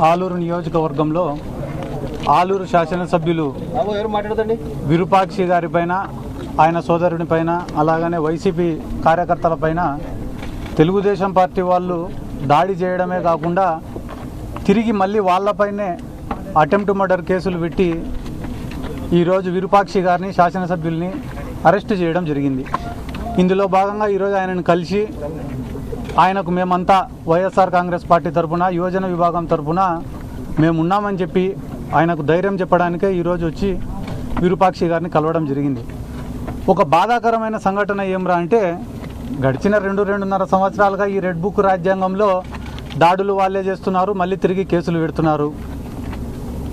ఆలూరు నియోజకవర్గంలో ఆలూరు శాసనసభ్యులు విరూపాక్షి గారి పైన, ఆయన సోదరుని పైన, అలాగనే వైసీపీ కార్యకర్తల పైన తెలుగుదేశం పార్టీ వాళ్ళు దాడి చేయడమే కాకుండా తిరిగి మళ్ళీ వాళ్ళపైనే అటెంప్ట్ మర్డర్ కేసులు పెట్టి ఈరోజు విరూపాక్షి గారిని, శాసనసభ్యుల్ని అరెస్టు చేయడం జరిగింది. ఇందులో భాగంగా ఈరోజు ఆయనను కలిసి ఆయనకు మేమంతా వైఎస్ఆర్ కాంగ్రెస్ పార్టీ తరఫున, యువజన విభాగం తరఫున మేమున్నామని చెప్పి ఆయనకు ధైర్యం చెప్పడానికే ఈరోజు వచ్చి విరూపాక్షి గారిని కలవడం జరిగింది. ఒక బాధాకరమైన సంఘటన ఏమ్రా అంటే, గడిచిన 2-2.5 సంవత్సరాలుగా ఈ రెడ్ బుక్ రాజ్యాంగంలో దాడులు వాళ్ళే చేస్తున్నారు, మళ్ళీ తిరిగి కేసులు పెడుతున్నారు.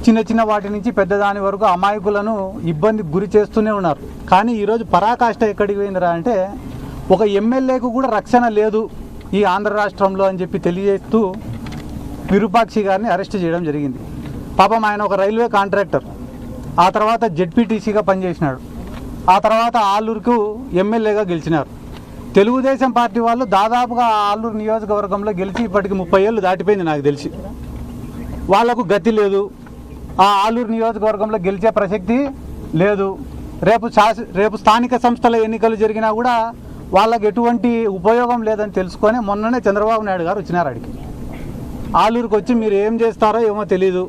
చిన్న చిన్న వాటి నుంచి పెద్దదాని వరకు అమాయకులను ఇబ్బందికి గురి చేస్తూనే ఉన్నారు. కానీ ఈరోజు పరాకాష్ట ఎక్కడికి పోయిందిరా అంటే, ఒక ఎమ్మెల్యేకు కూడా రక్షణ లేదు ఈ ఆంధ్ర రాష్ట్రంలో అని చెప్పి తెలియజేస్తూ విరూపాక్షి గారిని అరెస్ట్ చేయడం జరిగింది. పాపం ఆయన ఒక రైల్వే కాంట్రాక్టర్, ఆ తర్వాత జెడ్పీటీసీగా పనిచేసినాడు, ఆ తర్వాత ఆలూరుకు ఎమ్మెల్యేగా గెలిచినారు. తెలుగుదేశం పార్టీ వాళ్ళు దాదాపుగా ఆలూరు నియోజకవర్గంలో గెలిచి ఇప్పటికి 30 ఏళ్ళు దాటిపోయింది నాకు తెలిసి. వాళ్లకు గతి లేదు, ఆ ఆలూరు నియోజకవర్గంలో గెలిచే ప్రసక్తి లేదు. రేపు స్థానిక సంస్థల ఎన్నికలు జరిగినా కూడా వాళ్ళకి ఎటువంటి ఉపయోగం లేదని తెలుసుకొని మొన్ననే చంద్రబాబు నాయుడు గారు వచ్చినారు అడిగి. ఆలూరుకు వచ్చి మీరు ఏం చేస్తారో ఏమో తెలీదు,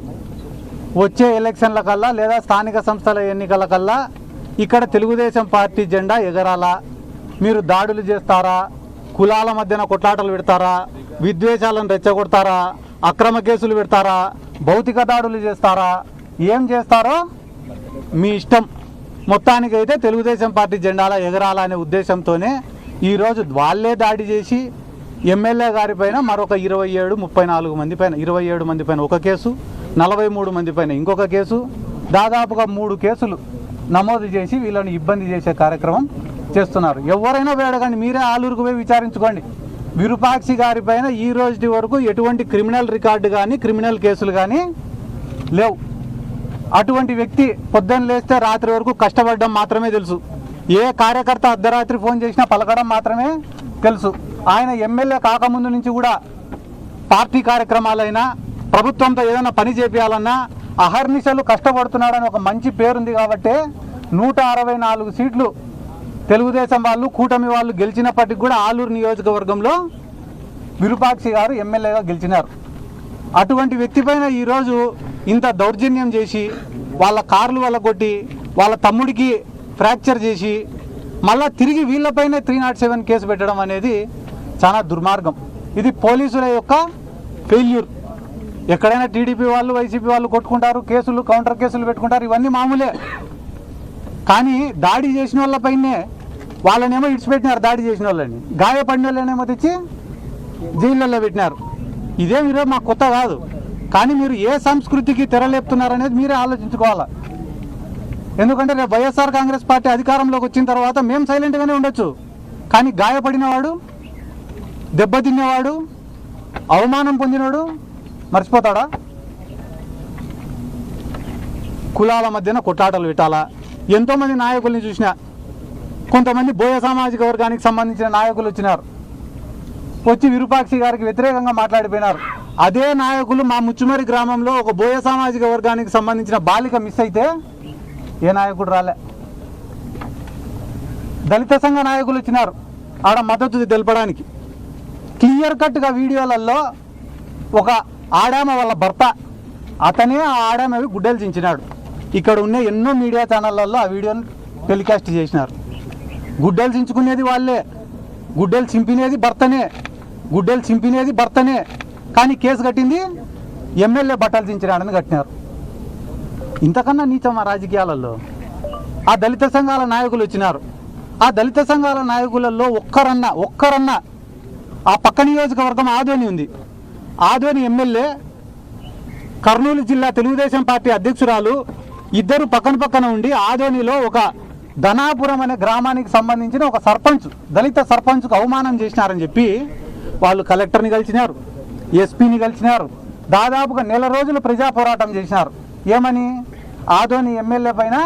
వచ్చే ఎలక్షన్ల కల్లా లేదా స్థానిక సంస్థల ఎన్నికల కల్లా ఇక్కడ తెలుగుదేశం పార్టీ జెండా ఎగరాలా, మీరు దాడులు చేస్తారా, కులాల మధ్యన కొట్లాటలు పెడతారా, విద్వేషాలను రెచ్చగొడతారా, అక్రమ కేసులు పెడతారా, భౌతిక దాడులు చేస్తారా, ఏం చేస్తారో మీ ఇష్టం. మొత్తానికైతే తెలుగుదేశం పార్టీ జెండాల ఎగరాలా అనే ఉద్దేశంతోనే ఈరోజు వాళ్ళే దాడి చేసి ఎమ్మెల్యే గారి పైన మరొక 34 మంది పైన, 27 మంది పైన ఒక కేసు, 43 మంది పైన ఇంకొక కేసు, దాదాపుగా 3 కేసులు నమోదు చేసి వీళ్ళని ఇబ్బంది చేసే కార్యక్రమం చేస్తున్నారు. ఎవరైనా వేడకండి, మీరే ఆలూరుకు పోయి విచారించుకోండి. విరూపాక్షి గారి పైన ఈ రోజు వరకు ఎటువంటి క్రిమినల్ రికార్డు కానీ, క్రిమినల్ కేసులు కానీ లేవు. అటువంటి వ్యక్తి పొద్దున్న లేస్తే రాత్రి వరకు కష్టపడడం మాత్రమే తెలుసు. ఏ కార్యకర్త అర్ధరాత్రి ఫోన్ చేసినా పలకడం మాత్రమే తెలుసు. ఆయన ఎమ్మెల్యే కాకముందు నుంచి కూడా పార్టీ కార్యక్రమాలైనా, ప్రభుత్వంతో ఏదైనా పని చేపించాలన్నా అహర్నిశలు కష్టపడుతున్నాడని ఒక మంచి పేరుంది. కాబట్టి 164 సీట్లు తెలుగుదేశం వాళ్ళు, కూటమి వాళ్ళు గెలిచినప్పటికి కూడా ఆలూరు నియోజకవర్గంలో విరూపాక్షి గారు ఎమ్మెల్యేగా గెలిచినారు. అటువంటి వ్యక్తి పైన ఈరోజు ఇంత దౌర్జన్యం చేసి, వాళ్ళ కార్లు కొట్టి, వాళ్ళ తమ్ముడికి ఫ్రాక్చర్ చేసి, మళ్ళా తిరిగి వీళ్ళపైనే 307 కేసు పెట్టడం అనేది చాలా దుర్మార్గం. ఇది పోలీసుల యొక్క ఫెయిల్యూర్. ఎక్కడైనా టీడీపీ వాళ్ళు, వైసీపీ వాళ్ళు కొట్టుకుంటారు, కేసులు, కౌంటర్ కేసులు పెట్టుకుంటారు, ఇవన్నీ మామూలే. కానీ దాడి చేసిన వాళ్ళపైనే వాళ్ళనేమో ఇడిచిపెట్టినారు, దాడి చేసిన వాళ్ళని, గాయపడిన వాళ్ళనేమో తెచ్చి జైళ్ళల్లో పెట్టినారు. ఇదేం ఈరోజు మాకు కొత్త కాదు. కానీ మీరు ఏ సంస్కృతికి తెరలేపుతున్నారనేది మీరే ఆలోచించుకోవాలి. ఎందుకంటే రేపు వైఎస్ఆర్ కాంగ్రెస్ పార్టీ అధికారంలోకి వచ్చిన తర్వాత మేము సైలెంట్గానే ఉండొచ్చు, కానీ గాయపడినవాడు, దెబ్బతిన్నవాడు, అవమానం పొందినవాడు మర్చిపోతాడా? కులాల మధ్యన కొట్లాటలు పెట్టాలా? ఎంతోమంది నాయకుల్ని చూసినా, కొంతమంది బోయ సామాజిక వర్గానికి సంబంధించిన నాయకులు వచ్చినారు, వచ్చి విరూపాక్షి గారికి వ్యతిరేకంగా మాట్లాడిపోయినారు. అదే నాయకులు మా ముచ్చుమరి గ్రామంలో ఒక బోయ సామాజిక వర్గానికి సంబంధించిన బాలిక మిస్ అయితే ఏ నాయకుడు రాలే. దళిత సంఘ నాయకులు వచ్చినారు ఆడ మద్దతు తెలపడానికి. క్లియర్ కట్గా వీడియోలలో ఒక ఆడామ వాళ్ళ భర్త, అతనే ఆ ఆడామవి గుడ్డలు చించినాడు. ఇక్కడ ఉన్న ఎన్నో మీడియా ఛానళ్ళల్లో ఆ వీడియోని టెలికాస్ట్ చేసినారు. గుడ్డలు చించుకునేది వాళ్ళే, గుడ్డలు చింపినేది భర్తనే, గుడ్డలు చింపినేది భర్తనే. కానీ కేసు కట్టింది ఎమ్మెల్యే బట్టలు చించినాడని కట్టినారు. ఇంతకన్నా నీచం ఆ రాజకీయాలలో. ఆ దళిత సంఘాల నాయకులు వచ్చినారు. ఆ దళిత సంఘాల నాయకులలో ఒక్కరన్నా ఆ పక్క నియోజకవర్గం ఆదోని ఉంది. ఆదోని ఎమ్మెల్యే, కర్నూలు జిల్లా తెలుగుదేశం పార్టీ అధ్యక్షురాలు, ఇద్దరు పక్కన ఉండి ఆదోనిలో ఒక ధనాపురం అనే గ్రామానికి సంబంధించిన ఒక సర్పంచ్, దళిత సర్పంచ్కు అవమానం చేసినారని చెప్పి వాళ్ళు కలెక్టర్ని కలిసినారు, ఎస్పీని కలిసినారు. దాదాపుగా 1 నెల రోజులు ప్రజా పోరాటం చేసినారు. ఏమని? ఆదోని ఎమ్మెల్యే పైన,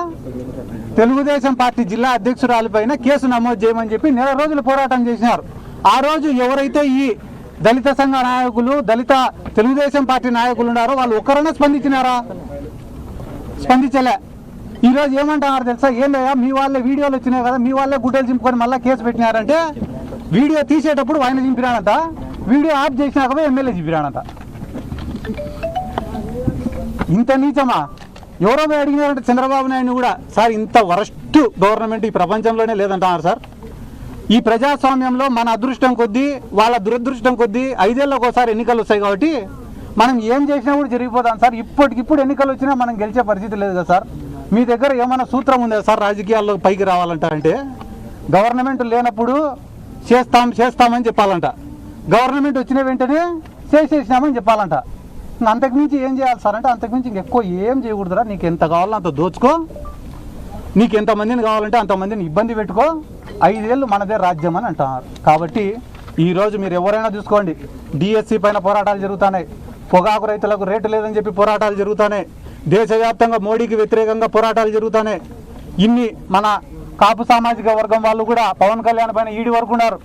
తెలుగుదేశం పార్టీ జిల్లా అధ్యక్షురాలి పైన కేసు నమోదు చేయమని చెప్పి 1 నెల రోజులు పోరాటం చేసినారు. ఆ రోజు ఎవరైతే ఈ దళిత సంఘ నాయకులు, దళిత తెలుగుదేశం పార్టీ నాయకులు ఉన్నారో వాళ్ళు ఒక్కరైనా స్పందించినారా? స్పందించలే. ఈరోజు ఏమంటున్నారు తెలుసా? ఏందయ్యా మీ వాళ్ళే వీడియోలు వచ్చినాయి కదా, మీ వాళ్ళే గుడ్డలు చింపుకొని మళ్ళీ కేసు పెట్టినారంటే వీడియో తీసేటప్పుడు ఆయన చింపినాడంట, వీడియో ఆఫ్ చేసినాక ఎమ్మెల్యే చింపినాడంట. ఇంత నీచమా? ఎవరో అడిగినారంటే చంద్రబాబు నాయుడు కూడా, సార్ ఇంత వరస్ట్ గవర్నమెంట్ ఈ ప్రపంచంలోనే లేదంటున్నారు సార్. ఈ ప్రజాస్వామ్యంలో మన అదృష్టం కొద్దీ వాళ్ళ దురదృష్టం కొద్దీ 5 ఏళ్ళకి ఒకసారి ఎన్నికలు వస్తాయి కాబట్టి మనం ఏం చేసినా కూడా జరిగిపోతాం సార్. ఇప్పటికిప్పుడు ఎన్నికలు వచ్చినా మనం గెలిచే పరిస్థితి లేదు కదా సార్. మీ దగ్గర ఏమైనా సూత్రం ఉందా సార్ రాజకీయాల్లో పైకి రావాలంటారంటే? గవర్నమెంట్ లేనప్పుడు చేస్తామని చెప్పాలంట, గవర్నమెంట్ వచ్చిన వెంటనే చేసేసినామని చెప్పాలంట. అంతకుమించి ఏం చేయాలి సార్ అంటే అంతకుమించి ఇంకెక్కువ ఏం చేయకూడదురా. నీకు ఎంత కావాలో అంత దోచుకో, నీకు ఎంతమందిని కావాలంటే అంతమందిని ఇబ్బంది పెట్టుకో, 5 ఏళ్ళు మనదే రాజ్యం అని అంటున్నారు. కాబట్టి ఈరోజు మీరు ఎవరైనా చూసుకోండి, డిఎస్సి పైన పోరాటాలు జరుగుతున్నాయి, పొగాకు రైతులకు రేటు లేదని చెప్పి పోరాటాలు జరుగుతున్నాయి, దేశవ్యాప్తంగా మోడీకి వ్యతిరేకంగా పోరాటాలు జరుగుతున్నాయి. ఇన్ని మన కాపు సామాజిక వర్గం వాళ్ళు కూడా పవన్ కళ్యాణ్ పైన ఈడి వరకు ఉన్నారు.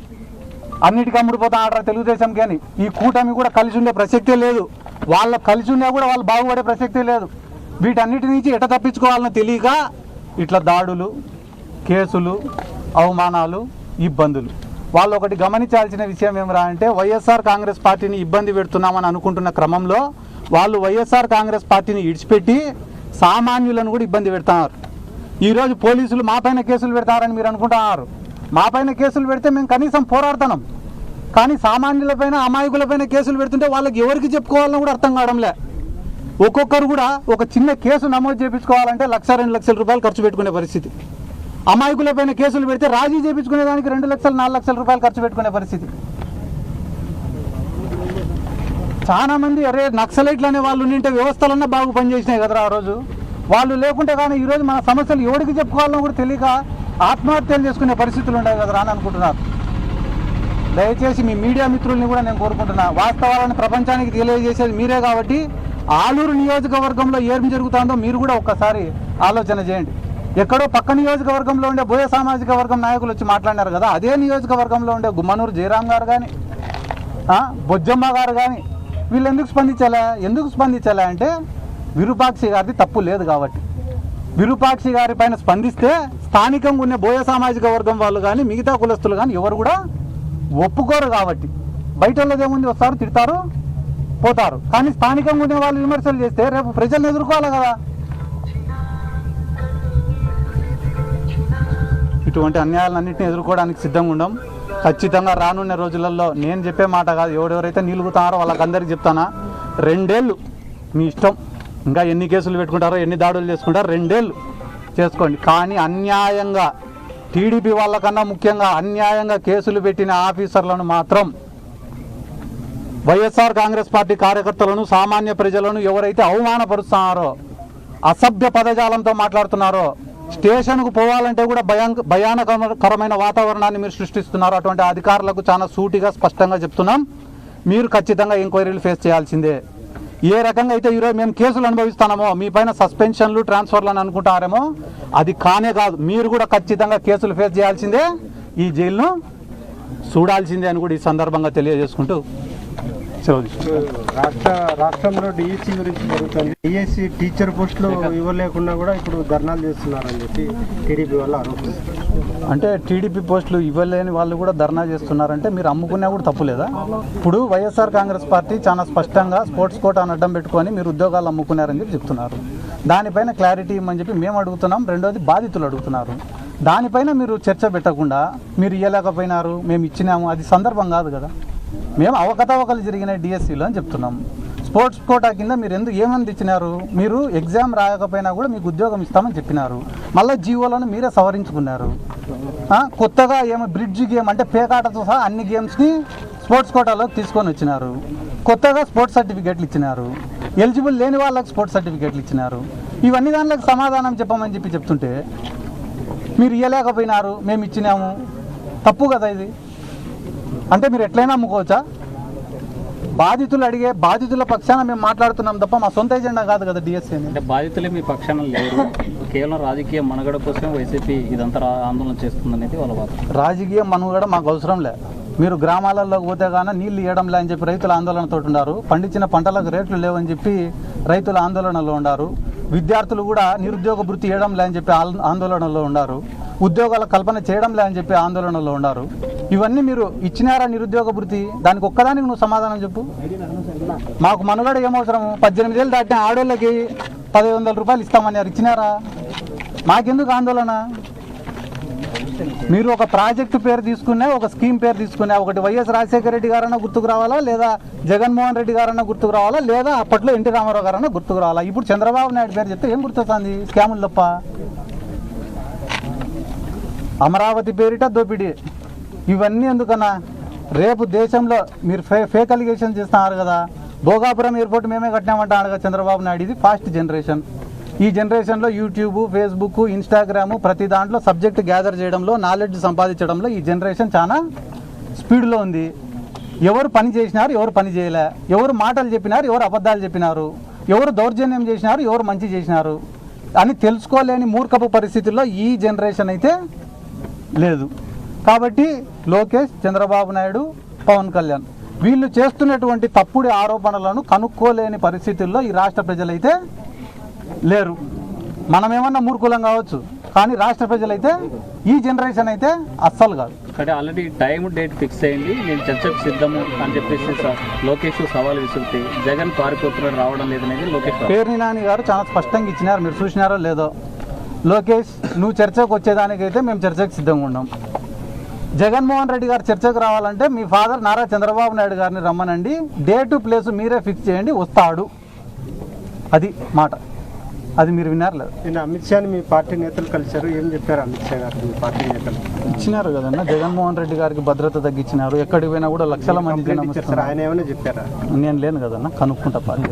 అన్నిటికీ అమ్ముడిపోతా ఆడరా తెలుగుదేశం కానీ. ఈ కూటమి కూడా కలిసి ఉండే ప్రసక్తే లేదు. వాళ్ళ కలిసి ఉన్నా కూడా వాళ్ళు బాగుపడే ప్రసక్తే లేదు. వీటన్నిటి నుంచి ఎట తప్పించుకోవాలని తెలియక ఇట్లా దాడులు, కేసులు, అవమానాలు, ఇబ్బందులు. వాళ్ళు ఒకటి గమనించాల్సిన విషయం ఏమరా అంటే వైఎస్ఆర్ కాంగ్రెస్ పార్టీని ఇబ్బంది పెడుతున్నామని అనుకుంటున్న క్రమంలో వాళ్ళు వైఎస్ఆర్ కాంగ్రెస్ పార్టీని ఇడిచిపెట్టి సామాన్యులను కూడా ఇబ్బంది పెడుతున్నారు. ఈరోజు పోలీసులు మా పైన కేసులు పెడతారని మీరు అనుకుంటున్నారు. మా పైన కేసులు పెడితే మేము కనీసం పోరాడుతున్నాం, కానీ సామాన్యులపైన అమాయకులపైన కేసులు పెడుతుంటే వాళ్ళకి ఎవరికి చెప్పుకోవాలని కూడా అర్థం కావడంలే. ఒక్కొక్కరు కూడా ఒక చిన్న కేసు నమోదు చేయించుకోవాలంటే 1,00,000-2 లక్షల రూపాయలు ఖర్చు పెట్టుకునే పరిస్థితి. అమాయకులపైన కేసులు పెడితే రాజీ చేయించుకునే దానికి 2 లక్షలు-4 లక్షల రూపాయలు ఖర్చు పెట్టుకునే పరిస్థితి. చాలా మంది అరే నక్సలైట్లు అనే వాళ్ళు ఉంటే వ్యవస్థలన్నా బాగా పనిచేసినాయి కదరా ఆ రోజు. వాళ్ళు లేకుంటే కానీ ఈరోజు మన సమస్యలు ఎవరికి చెప్పుకోవాలని కూడా తెలియక ఆత్మహత్యలు చేసుకునే పరిస్థితులు ఉన్నాయి కదరా అని అనుకుంటున్నారు. దయచేసి మీ మీడియా మిత్రుల్ని కూడా నేను కోరుకుంటున్నా, వాస్తవాలను ప్రపంచానికి తెలియజేసేది మీరే కాబట్టి ఆలూరు నియోజకవర్గంలో ఏం జరుగుతుందో మీరు కూడా ఒక్కసారి ఆలోచన చేయండి. ఎక్కడో పక్క నియోజకవర్గంలో ఉండే బోయ సామాజిక వర్గం నాయకులు వచ్చి మాట్లాడినారు కదా, అదే నియోజకవర్గంలో ఉండే గుమ్మనూరు జయరాం గారు కానీ బొజ్జమ్మ గారు కానీ వీళ్ళు ఎందుకు స్పందించాలా అంటే విరూపాక్షి గారిది తప్పు లేదు కాబట్టి. విరూపాక్షి గారి పైన స్పందిస్తే స్థానికంగా ఉన్న బోయ సామాజిక వర్గం వాళ్ళు కానీ మిగతా కులస్తులు కానీ ఎవరు కూడా ఒప్పుకోరు కాబట్టి. బయట వాళ్ళది ఏముంది, వస్తారు తిడతారు పోతారు, కానీ స్థానికంగా ఉండే వాళ్ళు విమర్శలు చేస్తే రేపు ప్రజలను ఎదుర్కోవాలి కదా. ఇటువంటి అన్యాయాలన్నింటినీ ఎదుర్కోవడానికి సిద్ధంగా ఉండం. ఖచ్చితంగా రానున్న రోజులలో నేను చెప్పే మాట కాదు, ఎవరెవరైతే నిలుగుతారో వాళ్ళకందరికీ చెప్తానా, 2 ఏళ్ళు మీ ఇష్టం, ఇంకా ఎన్ని కేసులు పెట్టుకుంటారో ఎన్ని దాడులు చేసుకుంటారో 2 ఏళ్ళు చేసుకోండి. కానీ అన్యాయంగా టీడీపీ వాళ్ళకన్నా ముఖ్యంగా అన్యాయంగా కేసులు పెట్టిన ఆఫీసర్లను మాత్రం, వైఎస్ఆర్ కాంగ్రెస్ పార్టీ కార్యకర్తలను సామాన్య ప్రజలను ఎవరైతే అవమానపరుస్తున్నారో, అసభ్య పదజాలంతో మాట్లాడుతున్నారో, స్టేషన్కు పోవాలంటే కూడా భయానకరమైన వాతావరణాన్ని మీరు సృష్టిస్తున్నారు. అటువంటి అధికారులకు చాలా సూటిగా స్పష్టంగా చెప్తున్నాం, మీరు ఖచ్చితంగా ఎంక్వైరీలు ఫేస్ చేయాల్సిందే. ఏ రకంగా అయితే ఈరోజు మేము కేసులు అనుభవిస్తున్నామో మీ పైన సస్పెన్షన్లు ట్రాన్స్ఫర్లు అని అనుకుంటారేమో, అది కానే కాదు. మీరు కూడా ఖచ్చితంగా కేసులు ఫేస్ చేయాల్సిందే, ఈ జైలును చూడాల్సిందే అని కూడా ఈ సందర్భంగా తెలియజేసుకుంటూ రాష్ట్రంలో డిఎస్సి గురించి జరుగుతుంది. డిఎస్సి టీచర్ పోస్టులు ఇవ్వలేకుండా కూడా ఇప్పుడు ధర్నాలు చేస్తున్నారని చెప్పి టీడీపీ వాళ్ళు ఆరోపిస్తున్నారు. అంటే టీడీపీ పోస్టులు ఇవ్వలేని వాళ్ళు కూడా ధర్నా చేస్తున్నారంటే మీరు అమ్ముకున్నా కూడా తప్పు లేదా? ఇప్పుడు వైఎస్ఆర్ కాంగ్రెస్ పార్టీ చాలా స్పష్టంగా స్పోర్ట్స్ కోటాను అడ్డం పెట్టుకొని మీరు ఉద్యోగాలు అమ్ముకున్నారని చెప్పి చెప్తున్నారు. దానిపైన క్లారిటీ ఇవ్వమని చెప్పి మేము అడుగుతున్నాం. రెండోది బాధితులు అడుగుతున్నారు. దానిపైన మీరు చర్చ పెట్టకుండా మీరు ఇవ్వలేకపోయినారు మేము ఇచ్చినాము, అది సందర్భం కాదు కదా. మేము అవకతవకలు జరిగిన డిఎస్సిలో అని చెప్తున్నాం. స్పోర్ట్స్ కోటా కింద మీరు ఏమని ఇచ్చినారు? మీరు ఎగ్జామ్ రాయకపోయినా కూడా మీకు ఉద్యోగం ఇస్తామని చెప్పినారు. మళ్ళీ జీవోలను మీరే సవరించుకున్నారు. కొత్తగా బ్రిడ్జ్ గేమ్ అంటే పేకాటతో సహా అన్ని గేమ్స్ని స్పోర్ట్స్ కోటాలో తీసుకొని వచ్చినారు. కొత్తగా స్పోర్ట్స్ సర్టిఫికేట్లు ఇచ్చినారు. ఎలిజిబుల్ లేని వాళ్ళకి స్పోర్ట్స్ సర్టిఫికేట్లు ఇచ్చినారు. ఇవన్నీ దాంట్లోకి సమాధానం చెప్పమని చెప్పి చెప్తుంటే మీరు ఇవ్వలేకపోయినారు మేము ఇచ్చినాము, తప్పు కదా ఇది. అంటే మీరు ఎట్లయినా అమ్ముకోవచ్చా? బాధితులు అడిగే బాధితుల పక్షాన మేము మాట్లాడుతున్నాం తప్ప మా సొంత ఎజెండా కాదు కదా డిఎస్సీ అని. అంటే బాధితులే మీ పక్షాన లేరు, కేవలం రాజకీయ మనుగడ కోసం వైసీపీ ఇదంతా ఆందోళన చేస్తుందనేది వాళ్ళ వాదన. రాజకీయ మనుగడ మాకు అవసరం లేదు. మీరు గ్రామాలలోకి పోతే కానీ నీళ్లు ఇవ్వడంలే అని చెప్పి రైతులు ఆందోళనతో ఉన్నారు. పండించిన పంటలకు రేట్లు లేవని చెప్పి రైతులు ఆందోళనలో ఉన్నారు. విద్యార్థులు కూడా నిరుద్యోగ భృతి ఇవ్వడంలే అని చెప్పి ఆందోళనలో ఉన్నారు. ఉద్యోగాల కల్పన చేయడంలే అని చెప్పి ఆందోళనలో ఉన్నారు. ఇవన్నీ మీరు ఇచ్చినారా నిరుద్యోగ భృతి? దానికి ఒక్కదానికి నువ్వు సమాధానం చెప్పు. మాకు మనుగడ ఏమవసరం? 18 ఏళ్ళు దాటిన ఆడోళ్ళకి 1500 రూపాయలు ఇస్తామన్నారు, ఇచ్చినారా? మాకెందుకు ఆందోళన? మీరు ఒక ప్రాజెక్టు పేరు తీసుకునే, ఒక స్కీమ్ పేరు తీసుకునే, ఒకటి వైఎస్ రాజశేఖర రెడ్డి గారన్నా గుర్తుకు రావాలా, లేదా జగన్మోహన్ రెడ్డి గారన్నా గుర్తుకు రావాలా, లేదా అప్పట్లో ఎన్టీ రామారావు గారన్నా గుర్తుకు రావాలా? ఇప్పుడు చంద్రబాబు నాయుడు పేరు చెప్తే ఏం గుర్తొస్తుంది? స్కాములు తప్ప. అమరావతి పేరిట దోపిడీ. ఇవన్నీ ఎందుకన్నా? రేపు దేశంలో మీరు ఫేక్ అలిగేషన్ చేస్తున్నారు కదా. భోగాపురం ఎయిర్పోర్ట్ మేమే కట్టినామంటాడు కదా చంద్రబాబు నాయుడు. ఇది ఫాస్ట్ జనరేషన్. ఈ జనరేషన్లో యూట్యూబ్, ఫేస్బుక్, ఇన్స్టాగ్రాము ప్రతి దాంట్లో సబ్జెక్ట్ గ్యాదర్ చేయడంలో, నాలెడ్జ్ సంపాదించడంలో ఈ జనరేషన్ చాలా స్పీడ్లో ఉంది. ఎవరు పని చేసినారు, ఎవరు పని చేయలే, ఎవరు మాటలు చెప్పినారు, ఎవరు అబద్ధాలు చెప్పినారు, ఎవరు దౌర్జన్యం చేసినారు, ఎవరు మంచి చేసినారు అని తెలుసుకోలేని మూర్ఖపు పరిస్థితుల్లో ఈ జనరేషన్ అయితే లేదు. కాబట్టి లోకేష్, చంద్రబాబు నాయుడు, పవన్ కళ్యాణ్ వీళ్ళు చేస్తున్నటువంటి తప్పుడు ఆరోపణలను కనుక్కోలేని పరిస్థితుల్లో ఈ రాష్ట్ర ప్రజలైతే లేరు. మనమేమన్నా మూర్ఖులం కావచ్చు, కానీ రాష్ట్ర ప్రజలైతే, ఈ జనరేషన్ అయితే అస్సలు కాదు. అంటే ఆల్రెడీ టైం డేట్ ఫిక్స్ అయింది, నేను చర్చకు సిద్ధము అని చెప్పేసి లోకేష్ సవాల్ విసురుతే జగన్ పారిపోతున్నాడు, రావడం లేదనేది లోకేష్. పేర్ని నాని గారు చాలా స్పష్టంగా ఇచ్చినారు, మీరు చూసినారో లేదో. లోకేష్, నువ్వు చర్చకు వచ్చేదానికైతే మేము చర్చకు సిద్ధంగా ఉన్నాం. జగన్మోహన్ రెడ్డి గారు చర్చకు రావాలంటే మీ ఫాదర్ నారా చంద్రబాబు నాయుడు గారిని రమ్మనండి, డేటు ప్లేసు మీరే ఫిక్స్ చేయండి, వస్తాడు. అది మాట. అది మీరు విన్నారు లేదు? నేను అమిత్ షాని మీ పార్టీ నేతలు కలిశారు, ఏం చెప్పారు అమిత్ షా గారు మీ పార్టీ నేతలు? ఇచ్చినారు కదన్నా, జగన్మోహన్ రెడ్డి గారికి భద్రత తగ్గించినారు. ఎక్కడికి పోయినా కూడా లక్షల మంది జనం వస్తున్నారు. ఆయన ఏమైనా చెప్పారా? నేను లేను కదన్నా, కనుక్కుంటా పార్టీ.